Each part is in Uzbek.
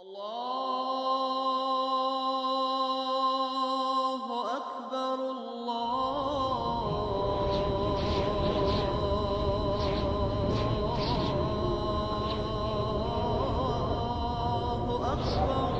Allahu akbar, Allahu akbar.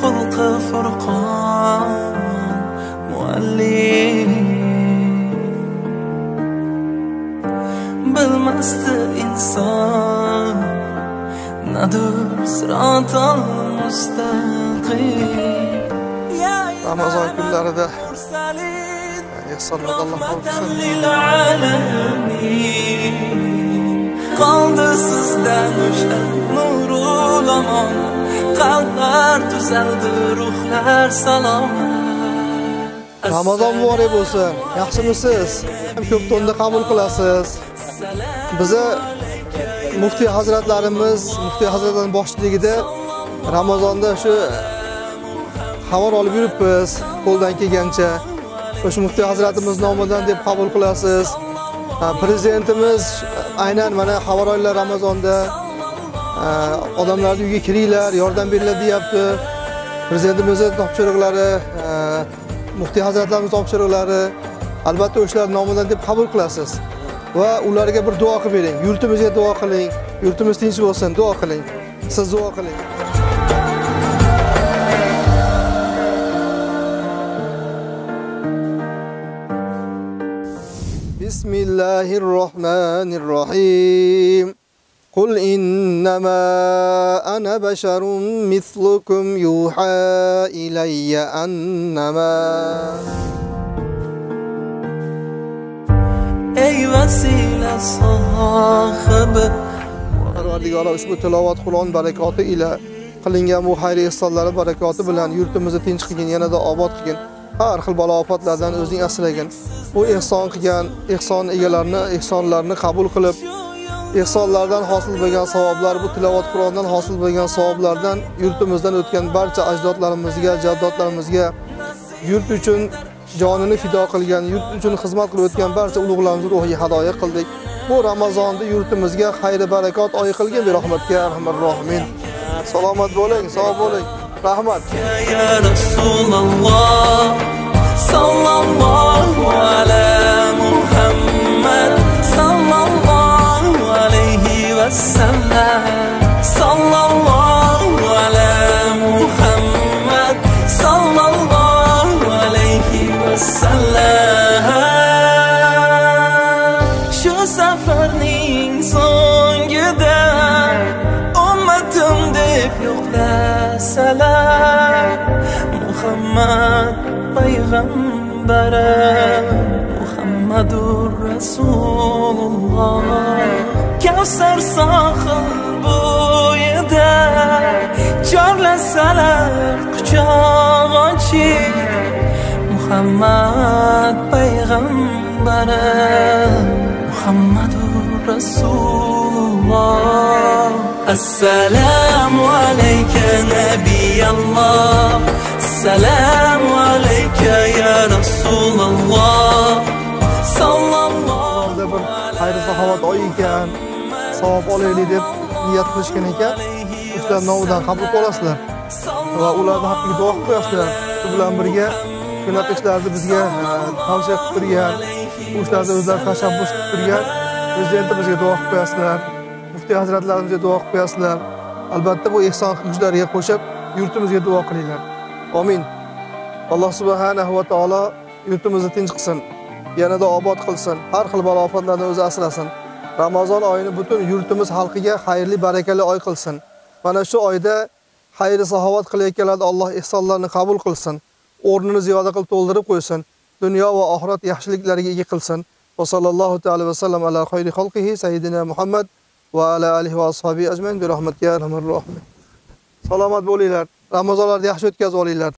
خلق فرقان معلم bilmasdi inson nadir siratal mustaqim. Ramazon kunlarida ihsonlar Alloh bo'lsin. Qoldi sizdan o'sha nurul amon, qalblar tuzaldi, ruhlar salomat. Ramazon muborak bo'lsin. Yaxshimisiz? Ko'p to'nda qabul qilasiz. Bizi muftiy hazratlarning boshchiligida Ramazonda shu xabar olib yuribmiz, qo'ldan kelgancha. O'sha muftiy hazratimiz nomidan deb qabul qilasiz. Prezidentimiz aynan mana xabar oldilar Ramazonda odamlarning uyiga kiringlar, yordam beringlar deyapti. Prezidentimizning topshiriqlari, muftiy hazratlarimiz topshiriqlari, albatta o'shalar nomidan deb qabul qilasiz va ularga bir duo qilib bering. Yurtimizga duo qiling, yurtimiz tinch bo'lsin, duo qiling. Siz duo qiling. Bismillahirrahmanirrahim. Qul innama ana basharun mislukum yuha ilayya annama. Ey vasila sohibi, Parvardigor ushbu tilovat Qur'on barakoti ila qilingan bu xayr ihsonlari barakoti bilan yurtimizni tinch qilgin, yanada obod qilgin. Har xil balo ofatlardan o'zing asragin. Bu ihson qilgan ihson egalarini ihsonlarini qabul qilib, ihsonlardan hosil bo'lgan savoblar, bu tilovat Qur'ondan hosil bo'lgan savoblardan yurtimizdan o'tgan barcha ajdodlarimizga, jaddodlarimizga, yurt uchun jonini fido qilgan, yurt uchun xizmat qilib o'tgan barcha ulug'larimizni ruhiga hadoya qildik. Bu Ramazonda yurtimizga xayr barakot oy qilgin, bi rahmatga arhamar rohimin. Salomat bo'ling, sog' bo'ling. Rahmat. ya Rasululloh, sallallohu ala Muhammad, sallallohu alayhi va sallam, sallallohu ala Muhammad, sallallohu alayhi va sallam. Shu safarning so'ngida ummatim deb yo'qlasalar, Muhammad payg'ambarim, Muhammadur Rasululloh. Kavsar sohil bo'yida chorlasalar quchoq ochib, Muhammad payg'ambarim, Muhammadur Rasululloh. Assalomu alayka nabiyalloh, assalomu alayka ya Rasululloh, sallallohu bir xayr saxovat oy ekan, savob olaylik deb niyat qilishgan ekan. O'shalar nomidan qabul qilasizlar va ularni haqqiga duo qilib qo'yasizlar. Shu bilan birga yo'nalishlarni bizga tavsiya qilib turgan, o'shalarda o'zlari tashabbus qilib turgan prezidentimizga duo qilib qo'yasizlar. Muftiy hazratlarimizga duo qilib qo'yasizlar. Albatta bu ihson qiluvchilarga qo'shib yurtimizga duo qilinglar. Amin. Alloh subhanahu va taolo yurtimizni tinch qilsin, yanada obod qilsin, har xil balo ofatlardan o'zi asrasin. Ramazon oyini butun yurtimiz xalqiga xayrli, barakali oy qilsin. Mana shu oyda xayr saxovat qilayotganlar Alloh ihsonlarni qabul qilsin, o'rnini ziyoda qilib to'ldirib qo'ysin, dunyo va oxirat yaxshiliklariga ega qilsin. Va sallallohu ta'ala va sallam ala xayri xalqihi sayyidina Muhammad va ala alihi va ashabihi ajmain bi rahmatga arhamar rohimin. Salomat bo'linglar. Ramazonlarni yaxshi o'tkazib olinglar.